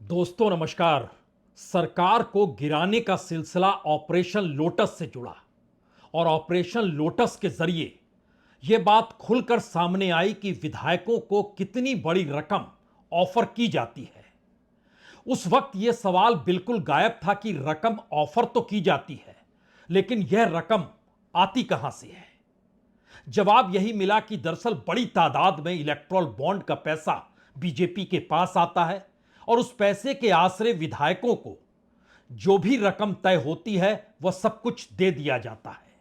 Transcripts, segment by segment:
दोस्तों नमस्कार। सरकार को गिराने का सिलसिला ऑपरेशन लोटस से जुड़ा और ऑपरेशन लोटस के जरिए यह बात खुलकर सामने आई कि विधायकों को कितनी बड़ी रकम ऑफर की जाती है। उस वक्त यह सवाल बिल्कुल गायब था कि रकम ऑफर तो की जाती है, लेकिन यह रकम आती कहां से है। जवाब यही मिला कि दरअसल बड़ी तादाद में इलेक्टोरल बॉन्ड का पैसा बीजेपी के पास आता है और उस पैसे के आसरे विधायकों को जो भी रकम तय होती है वह सब कुछ दे दिया जाता है।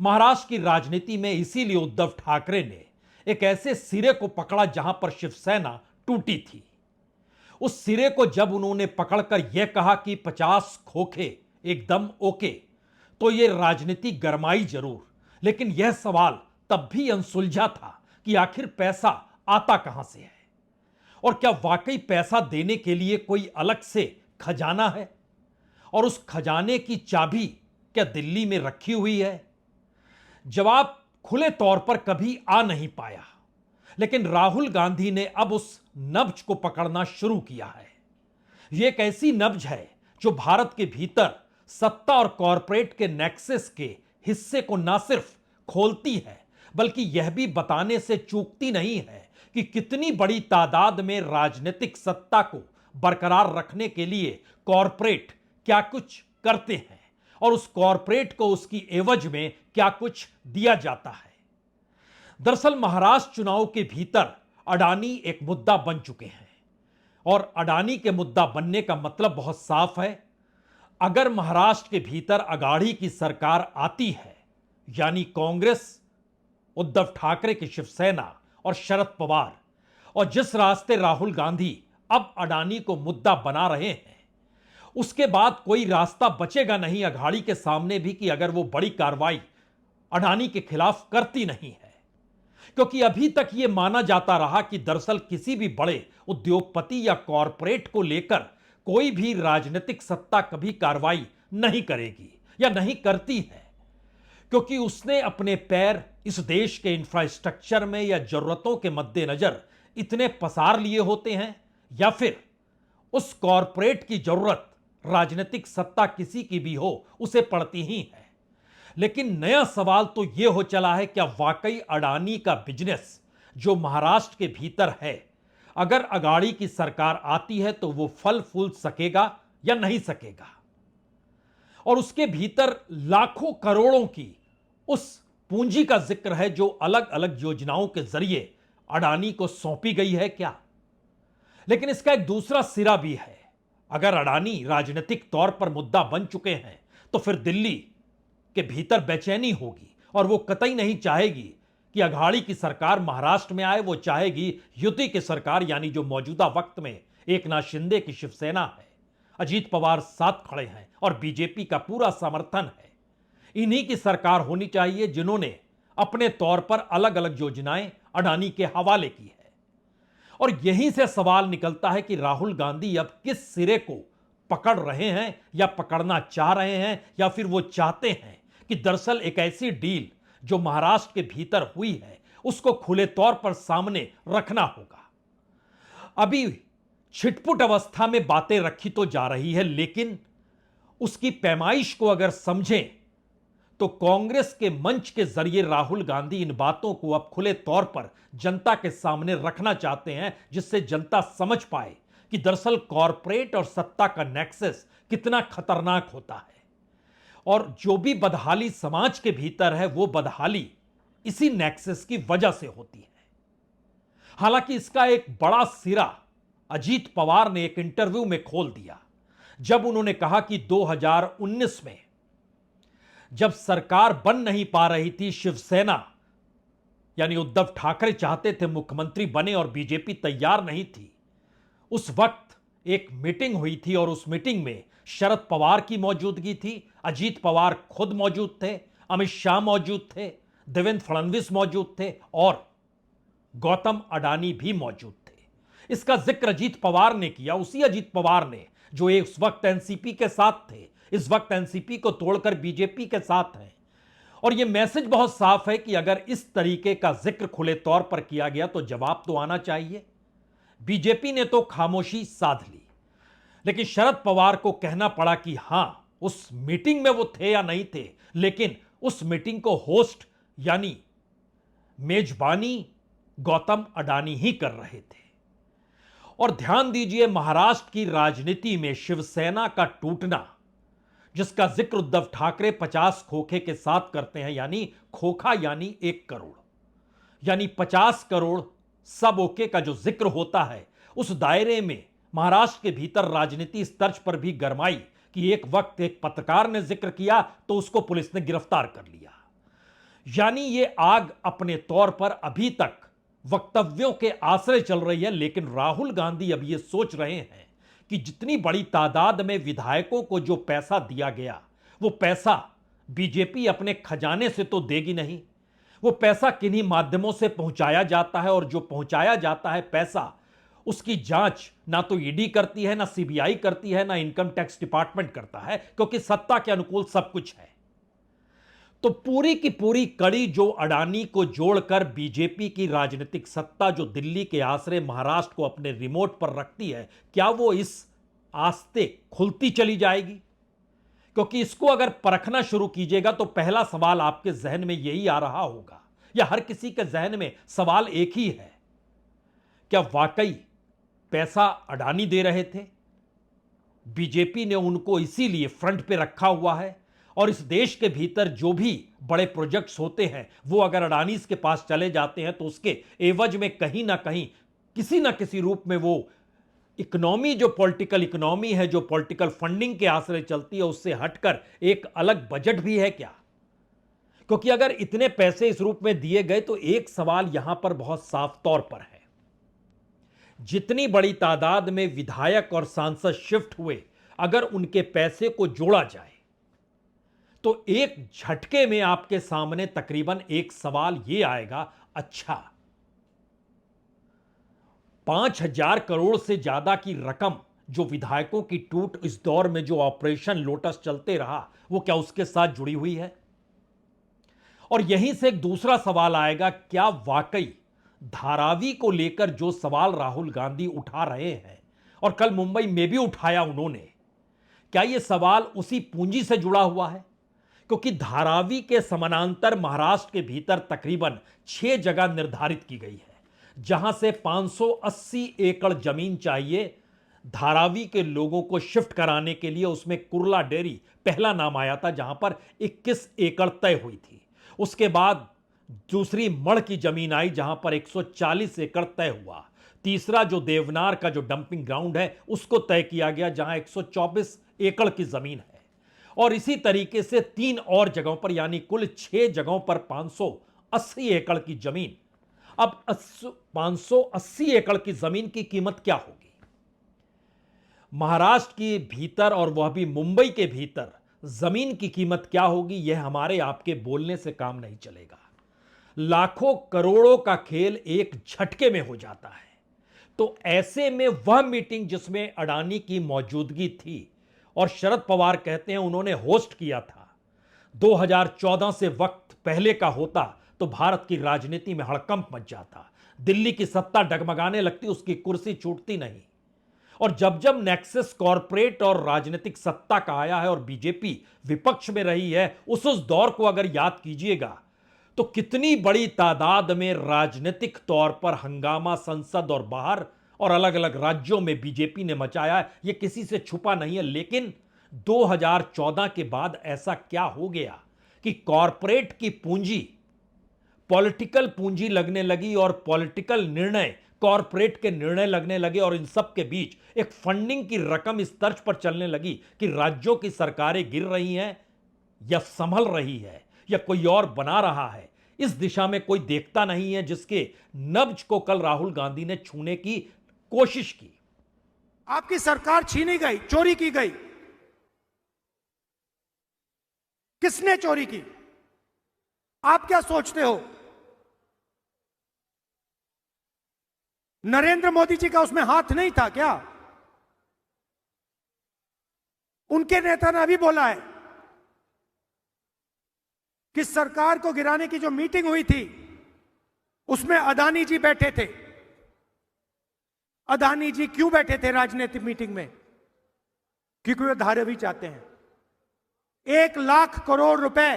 महाराष्ट्र की राजनीति में इसीलिए उद्धव ठाकरे ने एक ऐसे सिरे को पकड़ा जहां पर शिवसेना टूटी थी। उस सिरे को जब उन्होंने पकड़कर यह कहा कि 50 खोखे एकदम ओके, तो यह राजनीति गरमाई जरूर, लेकिन यह सवाल तब भी अनसुलझा था कि आखिर पैसा आता कहां से है और क्या वाकई पैसा देने के लिए कोई अलग से खजाना है और उस खजाने की चाबी क्या दिल्ली में रखी हुई है। जवाब खुले तौर पर कभी आ नहीं पाया, लेकिन राहुल गांधी ने अब उस नब्ज को पकड़ना शुरू किया है। यह एक ऐसी नब्ज है जो भारत के भीतर सत्ता और कॉरपोरेट के नेक्सस के हिस्से को ना सिर्फ खोलती है बल्कि यह भी बताने से चूकती नहीं है कि कितनी बड़ी तादाद में राजनीतिक सत्ता को बरकरार रखने के लिए कॉरपोरेट क्या कुछ करते हैं और उस कॉरपोरेट को उसकी एवज में क्या कुछ दिया जाता है। दरअसल महाराष्ट्र चुनाव के भीतर अडानी एक मुद्दा बन चुके हैं और अडानी के मुद्दा बनने का मतलब बहुत साफ है। अगर महाराष्ट्र के भीतर अगाड़ी की सरकार आती है, यानी कांग्रेस, उद्धव ठाकरे की शिवसेना और शरद पवार, और जिस रास्ते राहुल गांधी अब अडानी को मुद्दा बना रहे हैं, उसके बाद कोई रास्ता बचेगा नहीं अघाड़ी के सामने भी कि अगर वो बड़ी कार्रवाई अडानी के खिलाफ करती नहीं है। क्योंकि अभी तक यह माना जाता रहा कि दरअसल किसी भी बड़े उद्योगपति या कॉरपोरेट को लेकर कोई भी राजनीतिक सत्ता कभी कार्रवाई नहीं करेगी या नहीं करती है, क्योंकि उसने अपने पैर इस देश के इंफ्रास्ट्रक्चर में या जरूरतों के मद्देनजर इतने पसार लिए होते हैं, या फिर उस कॉरपोरेट की जरूरत राजनीतिक सत्ता किसी की भी हो उसे पड़ती ही है। लेकिन नया सवाल तो यह हो चला है, क्या वाकई अडानी का बिजनेस जो महाराष्ट्र के भीतर है, अगर अगाड़ी की सरकार आती है तो वो फल फूल सकेगा या नहीं सकेगा। और उसके भीतर लाखों करोड़ों की उस पूंजी का जिक्र है जो अलग अलग योजनाओं के जरिए अडानी को सौंपी गई है क्या। लेकिन इसका एक दूसरा सिरा भी है। अगर अडानी राजनीतिक तौर पर मुद्दा बन चुके हैं तो फिर दिल्ली के भीतर बेचैनी होगी और वो कतई नहीं चाहेगी कि अघाड़ी की सरकार महाराष्ट्र में आए। वो चाहेगी युति की सरकार, यानी जो मौजूदा वक्त में एकनाथ शिंदे की शिवसेना है, अजीत पवार साथ खड़े हैं और बीजेपी का पूरा समर्थन है। इन्हीं की सरकार होनी चाहिए जिन्होंने अपने तौर पर अलग अलग योजनाएं अडानी के हवाले की है। और यहीं से सवाल निकलता है कि राहुल गांधी अब किस सिरे को पकड़ रहे हैं या पकड़ना चाह रहे हैं, या फिर वो चाहते हैं कि दरअसल एक ऐसी डील जो महाराष्ट्र के भीतर हुई है उसको खुले तौर पर सामने रखना होगा। अभी छिटपुट अवस्था में बातें रखी तो जा रही है, लेकिन उसकी पैमाइश को अगर समझें तो कांग्रेस के मंच के जरिए राहुल गांधी इन बातों को अब खुले तौर पर जनता के सामने रखना चाहते हैं, जिससे जनता समझ पाए कि दरअसल कॉरपोरेट और सत्ता का नेक्सस कितना खतरनाक होता है और जो भी बदहाली समाज के भीतर है वो बदहाली इसी नेक्सस की वजह से होती है। हालांकि इसका एक बड़ा सिरा अजीत पवार ने एक इंटरव्यू में खोल दिया जब उन्होंने कहा कि 2019 में जब सरकार बन नहीं पा रही थी, शिवसेना यानी उद्धव ठाकरे चाहते थे मुख्यमंत्री बने और बीजेपी तैयार नहीं थी। उस वक्त एक मीटिंग हुई थी और उस मीटिंग में शरद पवार की मौजूदगी थी, अजीत पवार खुद मौजूद थे, अमित शाह मौजूद थे, देवेंद्र फडणवीस मौजूद थे और गौतम अडानी भी मौजूद थे। इसका जिक्र अजीत पवार ने किया, उसी अजीत पवार ने जो उस वक्त एनसीपी के साथ थे, इस वक्त एनसीपी को तोड़कर बीजेपी के साथ हैं। और यह मैसेज बहुत साफ है कि अगर इस तरीके का जिक्र खुले तौर पर किया गया तो जवाब तो आना चाहिए। बीजेपी ने तो खामोशी साध ली। लेकिन शरद पवार को कहना पड़ा कि हां, उस मीटिंग में वो थे या नहीं थे, लेकिन उस मीटिंग को होस्ट यानी मेजबानी गौतम अडानी ही कर रहे थे। और ध्यान दीजिए, महाराष्ट्र की राजनीति में शिवसेना का टूटना, जिसका जिक्र उद्धव ठाकरे 50 खोखे के साथ करते हैं, यानी खोखा यानी 1 करोड़, यानी 50 करोड़ सब ओके का जो जिक्र होता है, उस दायरे में महाराष्ट्र के भीतर राजनीति इस तर्ज पर भी गरमाई कि एक वक्त एक पत्रकार ने जिक्र किया तो उसको पुलिस ने गिरफ्तार कर लिया। यानी ये आग अपने तौर पर अभी तक वक्तव्यों के आश्रय चल रही है, लेकिन राहुल गांधी अब ये सोच रहे हैं कि जितनी बड़ी तादाद में विधायकों को जो पैसा दिया गया, वो पैसा बीजेपी अपने खजाने से तो देगी नहीं, वो पैसा किन्हीं माध्यमों से पहुंचाया जाता है, और जो पहुंचाया जाता है पैसा, उसकी जांच ना तो ईडी करती है, ना सीबीआई करती है, ना इनकम टैक्स डिपार्टमेंट करता है, क्योंकि सत्ता के अनुकूल सब कुछ है। तो पूरी की पूरी कड़ी जो अडानी को जोड़कर बीजेपी की राजनीतिक सत्ता जो दिल्ली के आश्रय महाराष्ट्र को अपने रिमोट पर रखती है, क्या वो इस आस्ते खुलती चली जाएगी? क्योंकि इसको अगर परखना शुरू कीजिएगा तो पहला सवाल आपके जहन में यही आ रहा होगा, या हर किसी के जहन में सवाल एक ही है, क्या वाकई पैसा अडानी दे रहे थे? बीजेपी ने उनको इसीलिए फ्रंट पे रखा हुआ है, और इस देश के भीतर जो भी बड़े प्रोजेक्ट्स होते हैं वो अगर अडानी के पास चले जाते हैं तो उसके एवज में कहीं ना कहीं किसी ना किसी रूप में वो इकोनॉमी, जो पॉलिटिकल इकोनॉमी है, जो पॉलिटिकल फंडिंग के आश्रय चलती है, उससे हटकर एक अलग बजट भी है क्या? क्योंकि अगर इतने पैसे इस रूप में दिए गए तो एक सवाल यहां पर बहुत साफ तौर पर है, जितनी बड़ी तादाद में विधायक और सांसद शिफ्ट हुए, अगर उनके पैसे को जोड़ा जाए तो एक झटके में आपके सामने तकरीबन एक सवाल यह आएगा, अच्छा 5,000 करोड़ से ज्यादा की रकम जो विधायकों की टूट इस दौर में जो ऑपरेशन लोटस चलते रहा, वो क्या उसके साथ जुड़ी हुई है? और यहीं से एक दूसरा सवाल आएगा, क्या वाकई धारावी को लेकर जो सवाल राहुल गांधी उठा रहे हैं, और कल मुंबई में भी उठाया उन्होंने, क्या यह सवाल उसी पूंजी से जुड़ा हुआ है? क्योंकि धारावी के समानांतर महाराष्ट्र के भीतर तकरीबन 6 जगह निर्धारित की गई है, जहां से 580 एकड़ जमीन चाहिए धारावी के लोगों को शिफ्ट कराने के लिए। उसमें कुर्ला डेयरी पहला नाम आया था, जहां पर 21 एकड़ तय हुई थी। उसके बाद दूसरी मढ़ की जमीन आई, जहां पर 140 एकड़ तय हुआ। तीसरा जो देवनार का जो डंपिंग ग्राउंड है, उसको तय किया गया, जहां 124 एकड़ की जमीन है। और इसी तरीके से 3 और जगहों पर, यानी कुल 6 जगहों पर 580 एकड़ की जमीन। अब 580 एकड़ की जमीन की कीमत क्या होगी महाराष्ट्र के भीतर, और वह भी मुंबई के भीतर जमीन की कीमत क्या होगी? यह हमारे आपके बोलने से काम नहीं चलेगा। लाखों करोड़ों का खेल एक झटके में हो जाता है। तो ऐसे में वह मीटिंग जिसमें अडानी की मौजूदगी थी, और शरद पवार कहते हैं उन्होंने होस्ट किया था, 2014 से वक्त पहले का होता तो भारत की राजनीति में हड़कंप मच जाता, दिल्ली की सत्ता डगमगाने लगती, उसकी कुर्सी छूटती नहीं। और जब जब नेक्सस कॉरपोरेट और राजनीतिक सत्ता का आया है और बीजेपी विपक्ष में रही है, उस दौर को अगर याद कीजिएगा तो कितनी बड़ी तादाद में राजनीतिक तौर पर हंगामा संसद और बाहर और अलग अलग राज्यों में बीजेपी ने मचाया है, यह किसी से छुपा नहीं है। लेकिन 2014 के बाद ऐसा क्या हो गया कि कॉरपोरेट की पूंजी पॉलिटिकल पूंजी लगने लगी, और पॉलिटिकल निर्णय कॉरपोरेट के निर्णय लगने लगे, और इन सब के बीच एक फंडिंग की रकम इस तर्ज पर चलने लगी कि राज्यों की सरकारें गिर रही हैं या संभल रही है या कोई और बना रहा है। इस दिशा में कोई देखता नहीं है, जिसके नब्ज को कल राहुल गांधी ने छूने की कोशिश की। आपकी सरकार छीनी गई, चोरी की गई। किसने चोरी की? आप क्या सोचते हो? नरेंद्र मोदी जी का उसमें हाथ नहीं था क्या? उनके नेता ने अभी बोला है कि सरकार को गिराने की जो मीटिंग हुई थी उसमें अडानी जी बैठे थे। अडानी जी क्यों बैठे थे राजनीतिक मीटिंग में? क्योंकि वे धारावी चाहते हैं। 1 लाख करोड़ रुपए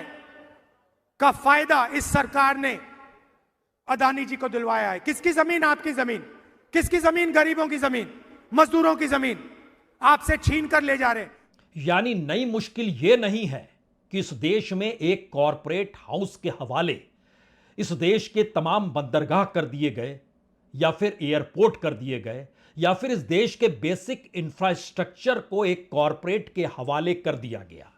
का फायदा इस सरकार ने अदानी जी को दिलवाया है। किसकी जमीन? आपकी जमीन। किसकी जमीन? गरीबों की जमीन, मजदूरों की जमीन आपसे छीन कर ले जा रहे हैं। यानी नई मुश्किल यह नहीं है कि इस देश में एक कॉरपोरेट हाउस के हवाले इस देश के तमाम बंदरगाह कर दिए गए, या फिर एयरपोर्ट कर दिए गए, या फिर इस देश के बेसिक इंफ्रास्ट्रक्चर को एक कॉरपोरेट के हवाले कर दिया गया।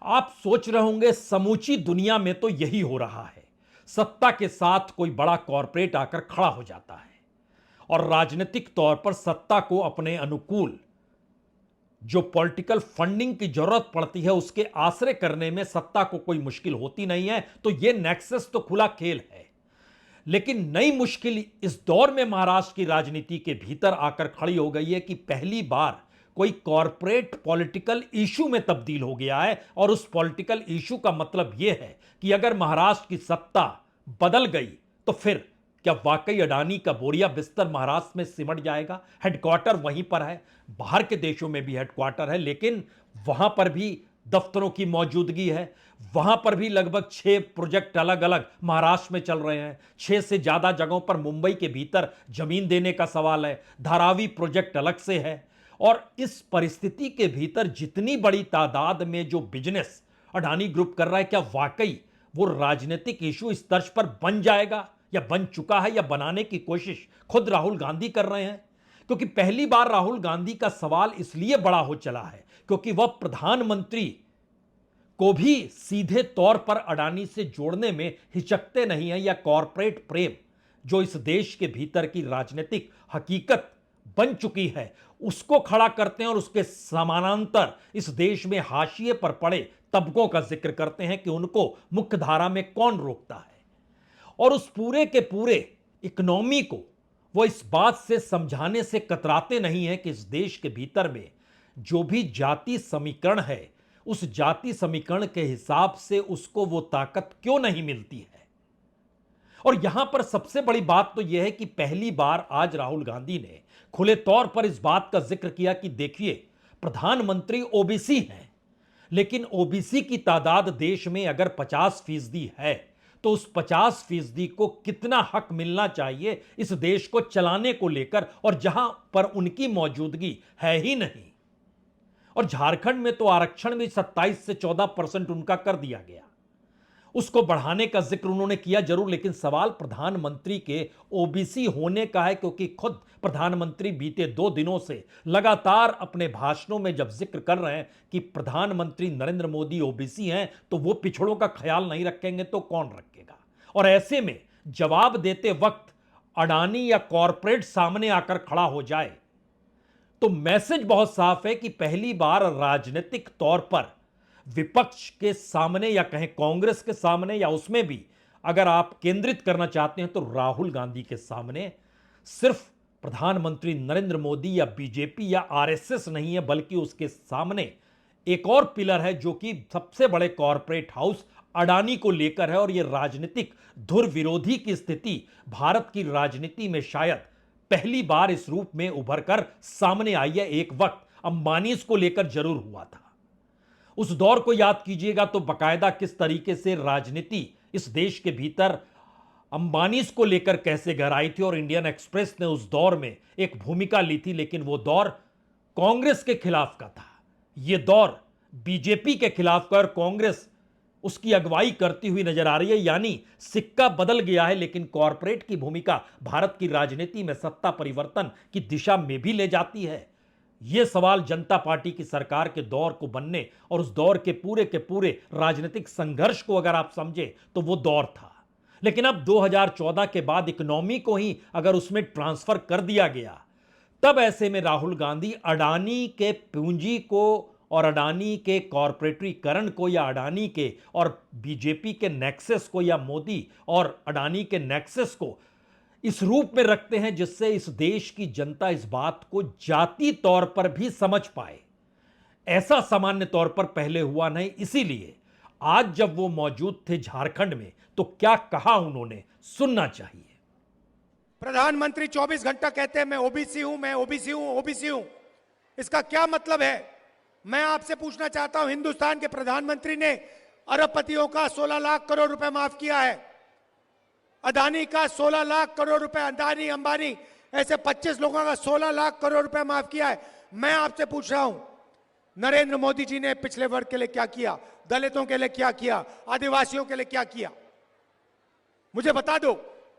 आप सोच रहे होंगे समूची दुनिया में तो यही हो रहा है। सत्ता के साथ कोई बड़ा कॉरपोरेट आकर खड़ा हो जाता है और राजनीतिक तौर पर सत्ता को अपने अनुकूल जो पॉलिटिकल फंडिंग की जरूरत पड़ती है उसके आश्रय करने में सत्ता को कोई मुश्किल होती नहीं है। तो यह नेक्सस तो खुला खेल है। लेकिन नई मुश्किल इस दौर में महाराष्ट्र की राजनीति के भीतर आकर खड़ी हो गई है कि पहली बार कोई कॉरपोरेट पॉलिटिकल इशू में तब्दील हो गया है। और उस पॉलिटिकल इशू का मतलब यह है कि अगर महाराष्ट्र की सत्ता बदल गई तो फिर क्या वाकई अडानी का बोरिया बिस्तर महाराष्ट्र में सिमट जाएगा? हेडक्वार्टर वहीं पर है, बाहर के देशों में भी हेडक्वार्टर है, लेकिन वहां पर भी दफ्तरों की मौजूदगी है। वहां पर भी लगभग 6 प्रोजेक्ट अलग अलग महाराष्ट्र में चल रहे हैं। 6 से ज्यादा जगहों पर मुंबई के भीतर जमीन देने का सवाल है। धारावी प्रोजेक्ट अलग से है। और इस परिस्थिति के भीतर जितनी बड़ी तादाद में जो बिजनेस अडानी ग्रुप कर रहा है, क्या वाकई वो राजनीतिक इशू इस तर्ज पर बन जाएगा, या बन चुका है, या बनाने की कोशिश खुद राहुल गांधी कर रहे हैं? क्योंकि पहली बार राहुल गांधी का सवाल इसलिए बड़ा हो चला है क्योंकि वह प्रधानमंत्री को भी सीधे तौर पर अडानी से जोड़ने में हिचकते नहीं हैं, या कॉरपोरेट प्रेम जो इस देश के भीतर की राजनीतिक हकीकत बन चुकी है उसको खड़ा करते हैं और उसके समानांतर इस देश में हाशिए पर पड़े तबकों का जिक्र करते हैं कि उनको मुख्य धारा में कौन रोकता है। और उस पूरे के पूरे इकोनॉमी को वो इस बात से समझाने से कतराते नहीं है कि इस देश के भीतर में जो भी जाति समीकरण है उस जाति समीकरण के हिसाब से उसको वो ताकत क्यों नहीं मिलती है। और यहां पर सबसे बड़ी बात तो यह है कि पहली बार आज राहुल गांधी ने खुले तौर पर इस बात का जिक्र किया कि देखिए, प्रधानमंत्री ओबीसी हैं, लेकिन ओबीसी की तादाद देश में अगर 50% है तो उस 50% को कितना हक मिलना चाहिए इस देश को चलाने को लेकर, और जहां पर उनकी मौजूदगी है ही नहीं। और झारखंड में तो आरक्षण भी 27 से 14% उनका कर दिया गया। उसको बढ़ाने का जिक्र उन्होंने किया जरूर, लेकिन सवाल प्रधानमंत्री के ओबीसी होने का है, क्योंकि खुद प्रधानमंत्री बीते 2 दिनों से लगातार अपने भाषणों में जब जिक्र कर रहे हैं कि प्रधानमंत्री नरेंद्र मोदी ओबीसी हैं, तो वो पिछड़ों का ख्याल नहीं रखेंगे तो कौन रखेगा। और ऐसे में जवाब देते वक्त अडानी या कॉरपोरेट सामने आकर खड़ा हो जाए तो मैसेज बहुत साफ है कि पहली बार राजनीतिक तौर पर विपक्ष के सामने, या कहें कांग्रेस के सामने, या उसमें भी अगर आप केंद्रित करना चाहते हैं तो राहुल गांधी के सामने सिर्फ प्रधानमंत्री नरेंद्र मोदी या बीजेपी या आरएसएस नहीं है, बल्कि उसके सामने एक और पिलर है जो कि सबसे बड़े कॉरपोरेट हाउस अडानी को लेकर है। और यह राजनीतिक धुर विरोधी की स्थिति भारत की राजनीति में शायद पहली बार इस रूप में उभर कर सामने आई है। एक वक्त अंबानी को लेकर जरूर हुआ था। उस दौर को याद कीजिएगा तो बाकायदा किस तरीके से राजनीति इस देश के भीतर अंबानी को लेकर कैसे गहराई थी, और इंडियन एक्सप्रेस ने उस दौर में एक भूमिका ली थी, लेकिन वो दौर कांग्रेस के खिलाफ का था। यह दौर बीजेपी के खिलाफ का, और कांग्रेस उसकी अगुवाई करती हुई नजर आ रही है। यानी सिक्का बदल गया है, लेकिन कॉरपोरेट की भूमिका भारत की राजनीति में सत्ता परिवर्तन की दिशा में भी ले जाती है। यह सवाल जनता पार्टी की सरकार के दौर को बनने और उस दौर के पूरे राजनीतिक संघर्ष को अगर आप समझे तो वो दौर था। लेकिन अब 2014 के बाद इकोनॉमी को ही अगर उसमें ट्रांसफर कर दिया गया, तब ऐसे में राहुल गांधी अडानी के पूंजी को और अडानी के कॉरपोरेटीकरण को, या अडानी के और बीजेपी के नेक्सस को, या मोदी और अडानी के नेक्सस को इस रूप में रखते हैं जिससे इस देश की जनता इस बात को जाति तौर पर भी समझ पाए। ऐसा सामान्य तौर पर पहले हुआ नहीं। इसीलिए आज जब वो मौजूद थे झारखंड में तो क्या कहा उन्होंने, सुनना चाहिए। प्रधानमंत्री 24 घंटा कहते हैं मैं ओबीसी हूं, मैं ओबीसी हूं, ओबीसी हूं। इसका क्या मतलब है? मैं आपसे पूछना चाहता हूं, हिंदुस्तान के प्रधानमंत्री ने अरबपतियों का 16 लाख करोड़ रुपए माफ किया है। अदानी का 16 लाख करोड़ रुपए, अदानी अंबानी ऐसे 25 लोगों का 16 लाख करोड़ रुपए माफ किया है। मैं आपसे पूछ रहा हूं, नरेंद्र मोदी जी ने पिछले वर्ग के लिए क्या किया, दलितों के लिए क्या किया, आदिवासियों के लिए क्या किया? मुझे बता दो,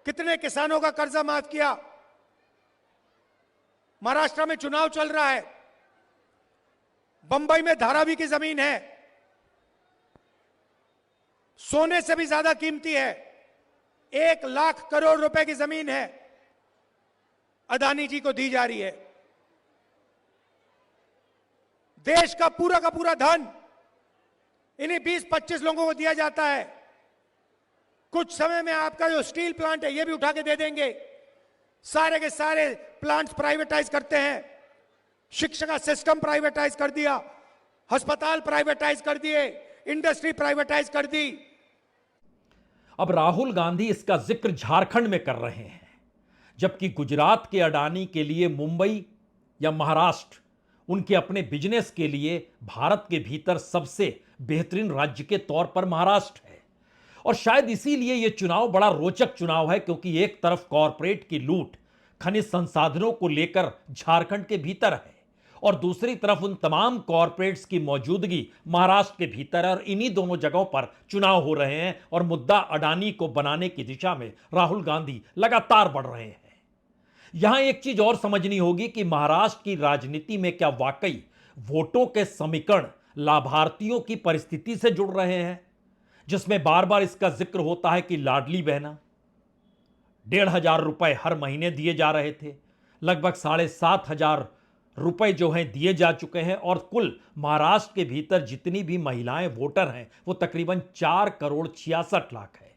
कितने किसानों का कर्जा माफ किया? महाराष्ट्र में चुनाव चल रहा है, बंबई में धारावी की जमीन है, सोने से भी ज्यादा कीमती है, 1 लाख करोड़ रुपए की जमीन है, अदानी जी को दी जा रही है। देश का पूरा धन इन्हीं 20-25 लोगों को दिया जाता है। कुछ समय में आपका जो स्टील प्लांट है, यह भी उठा के दे देंगे। सारे के सारे प्लांट्स प्राइवेटाइज करते हैं। शिक्षा का सिस्टम प्राइवेटाइज कर दिया, अस्पताल प्राइवेटाइज कर दिए, इंडस्ट्री प्राइवेटाइज कर दी। अब राहुल गांधी इसका जिक्र झारखंड में कर रहे हैं, जबकि गुजरात के अडानी के लिए मुंबई या महाराष्ट्र उनके अपने बिजनेस के लिए भारत के भीतर सबसे बेहतरीन राज्य के तौर पर महाराष्ट्र है। और शायद इसीलिए यह चुनाव बड़ा रोचक चुनाव है, क्योंकि एक तरफ कॉरपोरेट की लूट खनिज संसाधनों को लेकर झारखंड के भीतर है और दूसरी तरफ उन तमाम कॉरपोरेट्स की मौजूदगी महाराष्ट्र के भीतर है। और इन्हीं दोनों जगहों पर चुनाव हो रहे हैं और मुद्दा अडानी को बनाने की दिशा में राहुल गांधी लगातार बढ़ रहे हैं। यहां एक चीज और समझनी होगी कि महाराष्ट्र की राजनीति में क्या वाकई वोटों के समीकरण लाभार्थियों की परिस्थिति से जुड़ रहे हैं, जिसमें बार बार इसका जिक्र होता है कि लाडली बहना 1,500 रुपए हर महीने दिए जा रहे थे, लगभग 7,500 रुपए जो हैं दिए जा चुके हैं और कुल महाराष्ट्र के भीतर जितनी भी महिलाएं वोटर हैं वो तकरीबन 4 करोड़ 66 लाख है।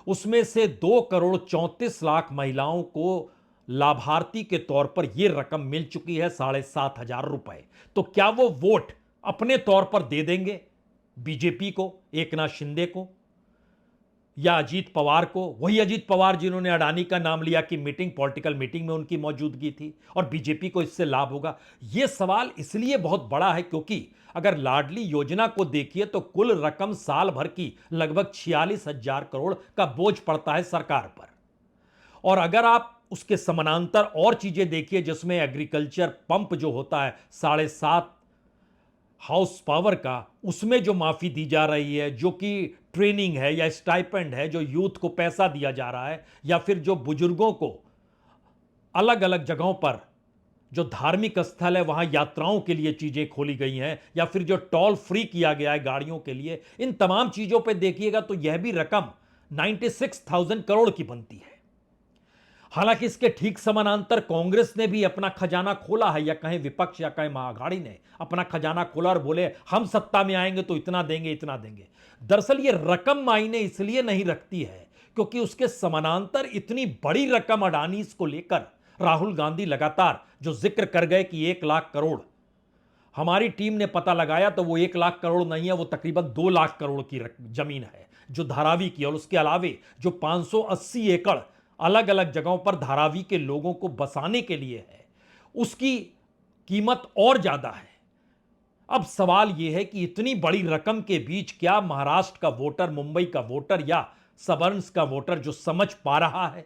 उसमें से 2 करोड़ 34 लाख महिलाओं को लाभार्थी के तौर पर यह रकम मिल चुकी है 7,500 रुपए। तो क्या वो वोट अपने तौर पर दे देंगे बीजेपी को, एकनाथ शिंदे को या अजीत पवार को? वही अजीत पवार जिन्होंने अडानी का नाम लिया कि मीटिंग, पॉलिटिकल मीटिंग में उनकी मौजूदगी थी और बीजेपी को इससे लाभ होगा। यह सवाल इसलिए बहुत बड़ा है क्योंकि अगर लाडली योजना को देखिए तो कुल रकम साल भर की लगभग 46,000 करोड़ का बोझ पड़ता है सरकार पर। और अगर आप उसके समानांतर और चीजें देखिए, जिसमें एग्रीकल्चर पंप जो होता है 7.5 हाउस पावर का, उसमें जो माफी दी जा रही है, जो कि ट्रेनिंग है या स्टाइपेंड है, जो यूथ को पैसा दिया जा रहा है, या फिर जो बुजुर्गों को अलग अलग जगहों पर जो धार्मिक स्थल है वहां यात्राओं के लिए चीजें खोली गई हैं, या फिर जो टोल फ्री किया गया है गाड़ियों के लिए, इन तमाम चीजों पर देखिएगा तो यह भी रकम 96,000 करोड़ की बनती है। हालांकि इसके ठीक समानांतर कांग्रेस ने भी अपना खजाना खोला है, या कहें विपक्ष या कहें महाअघाड़ी ने अपना खजाना खोला और बोले हम सत्ता में आएंगे तो इतना देंगे इतना देंगे। दरअसल ये रकम मायने इसलिए नहीं रखती है क्योंकि उसके समानांतर इतनी बड़ी रकम अडानी को लेकर राहुल गांधी लगातार जो जिक्र कर गए कि 1 लाख करोड़, हमारी टीम ने पता लगाया तो वो 1 लाख करोड़ नहीं है, वो तकरीबन 2 लाख करोड़ की जमीन है जो धारावी की, और उसके अलावे जो 580 एकड़ अलग अलग जगहों पर धारावी के लोगों को बसाने के लिए है, उसकी कीमत और ज्यादा है। अब सवाल यह है कि इतनी बड़ी रकम के बीच क्या महाराष्ट्र का वोटर, मुंबई का वोटर या सबर्न्स का वोटर जो समझ पा रहा है?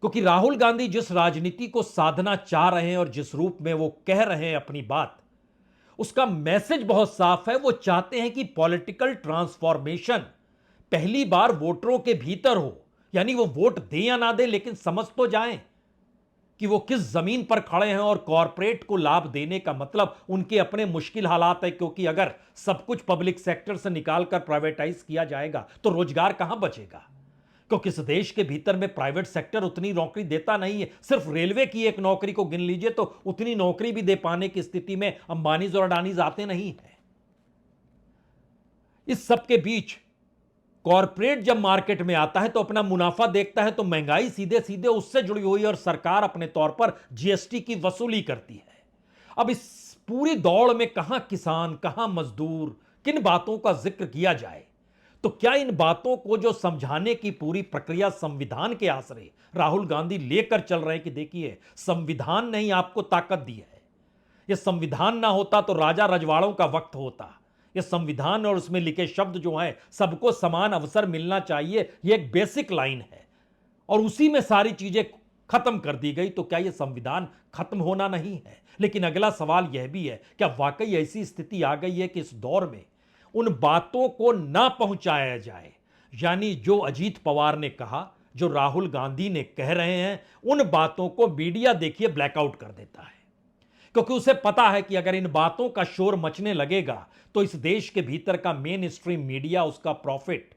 क्योंकि राहुल गांधी जिस राजनीति को साधना चाह रहे हैं और जिस रूप में वो कह रहे हैं अपनी बात, उसका मैसेज बहुत साफ है। वो चाहते हैं कि पॉलिटिकल ट्रांसफॉर्मेशन पहली बार वोटरों के भीतर हो, यानी वो वोट दें या ना दें लेकिन समझ तो जाएं कि वो किस जमीन पर खड़े हैं। और कॉरपोरेट को लाभ देने का मतलब उनके अपने मुश्किल हालात है, क्योंकि अगर सब कुछ पब्लिक सेक्टर से निकालकर प्राइवेटाइज किया जाएगा तो रोजगार कहां बचेगा? क्योंकि इस देश के भीतर में प्राइवेट सेक्टर उतनी नौकरी देता नहीं है। सिर्फ रेलवे की एक नौकरी को गिन लीजिए तो उतनी नौकरी भी दे पाने की स्थिति में अंबानीज और अडानीज आते नहीं है। इस सब के बीच कॉरपोरेट जब मार्केट में आता है तो अपना मुनाफा देखता है, तो महंगाई सीधे सीधे उससे जुड़ी हुई, और सरकार अपने तौर पर जीएसटी की वसूली करती है। अब इस पूरी दौड़ में कहां किसान, कहां मजदूर, किन बातों का जिक्र किया जाए? तो क्या इन बातों को जो समझाने की पूरी प्रक्रिया संविधान के आसरे राहुल गांधी लेकर चल रहे हैं कि देखिए संविधान ने ही आपको ताकत दी है, यह संविधान ना होता तो राजा रजवाड़ों का वक्त होता। यह संविधान और उसमें लिखे शब्द जो हैं, सबको समान अवसर मिलना चाहिए, यह एक बेसिक लाइन है, और उसी में सारी चीजें खत्म कर दी गई, तो क्या यह संविधान खत्म होना नहीं है? लेकिन अगला सवाल यह भी है, क्या वाकई ऐसी स्थिति आ गई है कि इस दौर में उन बातों को ना पहुंचाया जाए, यानी जो अजीत पवार ने कहा, जो राहुल गांधी ने कह रहे हैं, उन बातों को मीडिया देखिए ब्लैकआउट कर देता है, क्योंकि उसे पता है कि अगर इन बातों का शोर मचने लगेगा तो इस देश के भीतर का मेन स्ट्रीम मीडिया, उसका प्रॉफिट,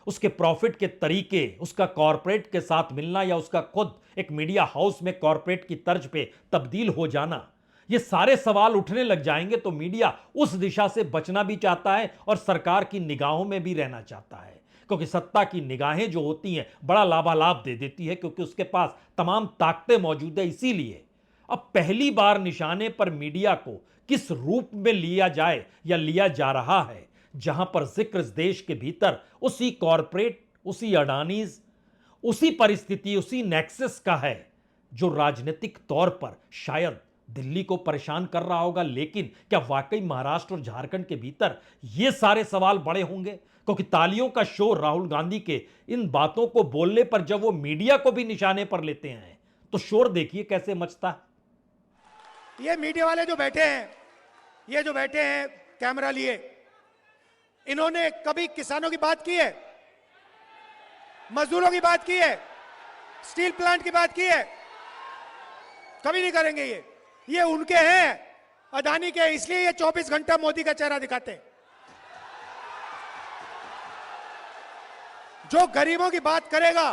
उसके प्रॉफिट के तरीके, उसका कॉरपोरेट के साथ मिलना या उसका खुद एक मीडिया हाउस में कॉरपोरेट की तर्ज पे तब्दील हो जाना, ये सारे सवाल उठने लग जाएंगे। तो मीडिया उस दिशा से बचना भी चाहता है और सरकार की निगाहों में भी रहना चाहता है, क्योंकि सत्ता की निगाहें जो होती हैं बड़ा लाभालाभ दे देती है, क्योंकि उसके पास तमाम ताकतें मौजूद है। इसीलिए अब पहली बार निशाने पर मीडिया को किस रूप में लिया जाए या लिया जा रहा है, जहां पर जिक्र इस देश के भीतर उसी कॉरपोरेट, उसी अडानीज, उसी परिस्थिति, उसी नेक्सस का है जो राजनीतिक तौर पर शायद दिल्ली को परेशान कर रहा होगा। लेकिन क्या वाकई महाराष्ट्र और झारखंड के भीतर ये सारे सवाल बड़े होंगे? क्योंकि तालियों का शोर राहुल गांधी के इन बातों को बोलने पर जब वो मीडिया को भी निशाने पर लेते हैं, तो शोर देखिए कैसे मचता है। ये मीडिया वाले जो बैठे हैं, ये जो बैठे हैं कैमरा लिए, इन्होंने कभी किसानों की बात की है? मजदूरों की बात की है? स्टील प्लांट की बात की है? कभी नहीं करेंगे। ये उनके हैं, अदानी के, इसलिए ये 24 घंटा मोदी का चेहरा दिखाते हैं। जो गरीबों की बात करेगा,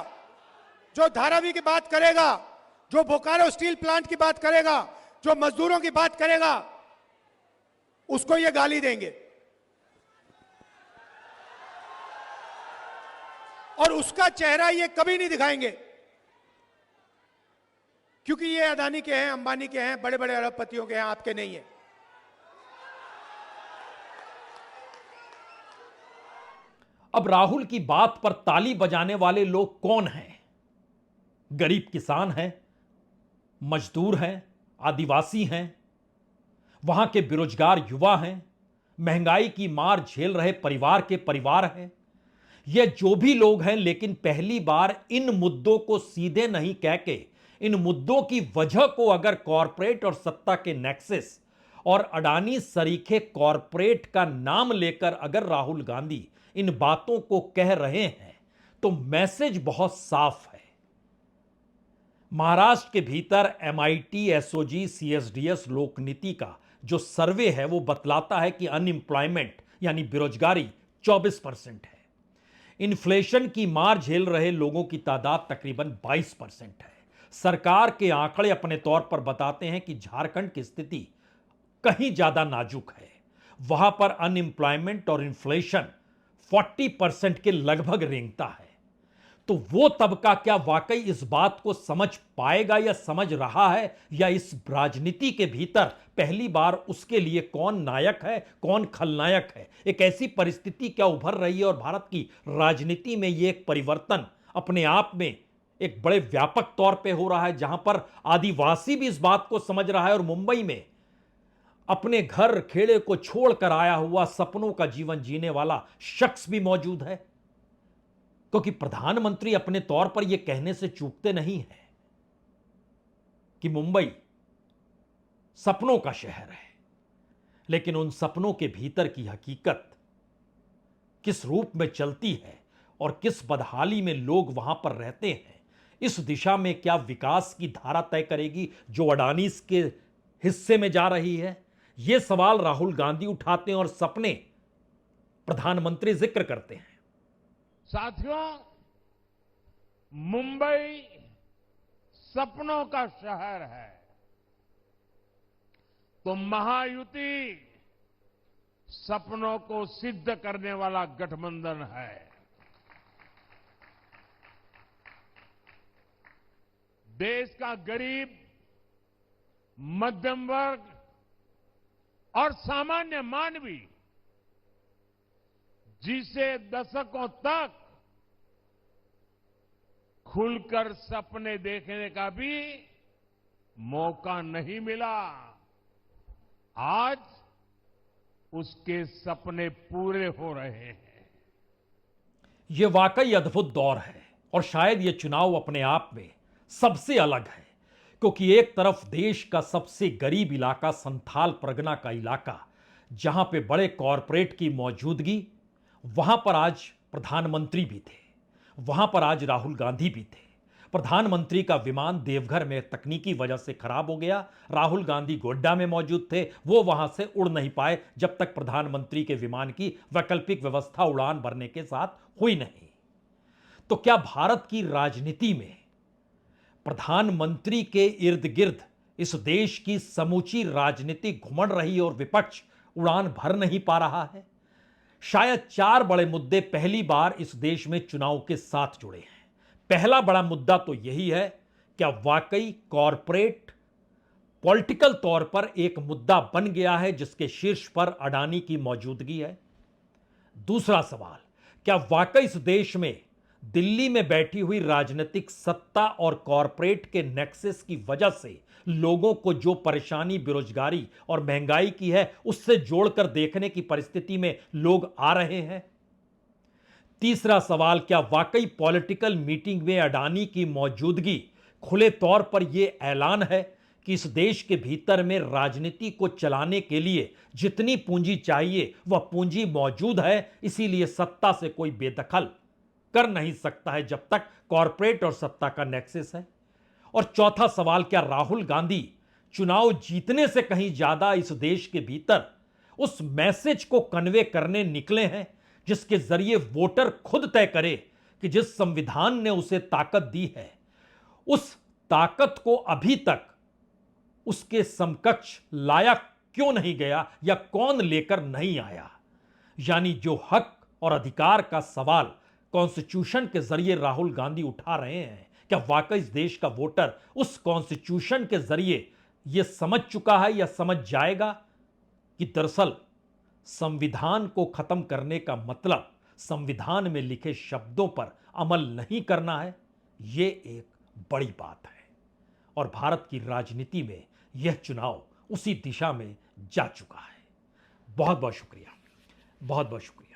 जो धारावी की बात करेगा, जो बोकारो स्टील प्लांट की बात करेगा, जो मजदूरों की बात करेगा, उसको ये गाली देंगे और उसका चेहरा ये कभी नहीं दिखाएंगे, क्योंकि ये अदानी के हैं, अंबानी के हैं, बड़े बड़े अरबपतियों के हैं, आपके नहीं है। अब राहुल की बात पर ताली बजाने वाले लोग कौन हैं? गरीब किसान हैं, मजदूर हैं, आदिवासी हैं, वहां के बेरोजगार युवा हैं, महंगाई की मार झेल रहे परिवार के परिवार हैं। ये जो भी लोग हैं, लेकिन पहली बार इन मुद्दों को सीधे नहीं कह के, इन मुद्दों की वजह को अगर कॉरपोरेट और सत्ता के नेक्सस और अडानी सरीखे कॉरपोरेट का नाम लेकर अगर राहुल गांधी इन बातों को कह रहे हैं, तो मैसेज बहुत साफ है। महाराष्ट्र के भीतर MIT, SOG, CSDS लोकनीति का जो सर्वे है वो बतलाता है कि अनएम्प्लॉयमेंट यानी बेरोजगारी 24% है। इन्फ्लेशन की मार झेल रहे लोगों की तादाद तकरीबन 22% है। सरकार के आंकड़े अपने तौर पर बताते हैं कि झारखंड की स्थिति कहीं ज्यादा नाजुक है। वहां पर अनएम्प्लॉयमेंट और इन्फ्लेशन 40% के लगभग रेंगता है। तो वो तबका क्या वाकई इस बात को समझ पाएगा या समझ रहा है, या इस राजनीति के भीतर पहली बार उसके लिए कौन नायक है, कौन खलनायक है? एक ऐसी परिस्थिति क्या उभर रही है और भारत की राजनीति में ये एक परिवर्तन अपने आप में एक बड़े व्यापक तौर पे हो रहा है, जहां पर आदिवासी भी इस बात को समझ रहा है और मुंबई में अपने घर खेड़े को छोड़कर आया हुआ सपनों का जीवन जीने वाला शख्स भी मौजूद है। क्योंकि प्रधानमंत्री अपने तौर पर यह कहने से चूकते नहीं है कि मुंबई सपनों का शहर है, लेकिन उन सपनों के भीतर की हकीकत किस रूप में चलती है और किस बदहाली में लोग वहां पर रहते हैं, इस दिशा में क्या विकास की धारा तय करेगी जो अडानीज के हिस्से में जा रही है? यह सवाल राहुल गांधी उठाते हैं और सपने प्रधानमंत्री जिक्र करते हैं। साथियों, मुंबई सपनों का शहर है, तो महायुति सपनों को सिद्ध करने वाला गठबंधन है। देश का गरीब, मध्यम वर्ग और सामान्य मानवी, जिसे दशकों तक खुलकर सपने देखने का भी मौका नहीं मिला, आज उसके सपने पूरे हो रहे हैं। यह वाकई अद्भुत दौर है और शायद यह चुनाव अपने आप में सबसे अलग है, क्योंकि एक तरफ देश का सबसे गरीब इलाका संथाल परगना का इलाका, जहां पे बड़े कॉरपोरेट की मौजूदगी, वहां पर आज प्रधानमंत्री भी थे, वहां पर आज राहुल गांधी भी थे। प्रधानमंत्री का विमान देवघर में तकनीकी वजह से खराब हो गया, राहुल गांधी गोड्डा में मौजूद थे, वो वहां से उड़ नहीं पाए जब तक प्रधानमंत्री के विमान की वैकल्पिक व्यवस्था उड़ान भरने के साथ हुई नहीं। तो क्या भारत की राजनीति में प्रधानमंत्री के इर्द गिर्द इस देश की समूची राजनीति घुमड़ रही और विपक्ष उड़ान भर नहीं पा रहा है? शायद 4 बड़े मुद्दे पहली बार इस देश में चुनाव के साथ जुड़े हैं। पहला बड़ा मुद्दा तो यही है, क्या वाकई कॉरपोरेट पॉलिटिकल तौर पर एक मुद्दा बन गया है जिसके शीर्ष पर अडानी की मौजूदगी है? दूसरा सवाल, क्या वाकई इस देश में दिल्ली में बैठी हुई राजनीतिक सत्ता और कॉरपोरेट के नेक्सस की वजह से लोगों को जो परेशानी बेरोजगारी और महंगाई की है उससे जोड़कर देखने की परिस्थिति में लोग आ रहे हैं? तीसरा सवाल, क्या वाकई पॉलिटिकल मीटिंग में अडानी की मौजूदगी खुले तौर पर यह ऐलान है कि इस देश के भीतर में राजनीति को चलाने के लिए जितनी पूंजी चाहिए वह पूंजी मौजूद है, इसीलिए सत्ता से कोई बेदखल कर नहीं सकता है जब तक कॉरपोरेट और सत्ता का नेक्सस है? और चौथा सवाल, क्या राहुल गांधी चुनाव जीतने से कहीं ज्यादा इस देश के भीतर उस मैसेज को कन्वे करने निकले हैं जिसके जरिए वोटर खुद तय करे कि जिस संविधान ने उसे ताकत दी है उस ताकत को अभी तक उसके समकक्ष लाया क्यों नहीं गया या कौन लेकर नहीं आया? यानी जो हक और अधिकार का सवाल कॉन्स्टिट्यूशन के जरिए राहुल गांधी उठा रहे हैं, क्या वाकई इस देश का वोटर उस कॉन्स्टिट्यूशन के जरिए यह समझ चुका है या समझ जाएगा कि दरअसल संविधान को खत्म करने का मतलब संविधान में लिखे शब्दों पर अमल नहीं करना है? यह एक बड़ी बात है और भारत की राजनीति में यह चुनाव उसी दिशा में जा चुका है। बहुत बहुत शुक्रिया, बहुत बहुत शुक्रिया।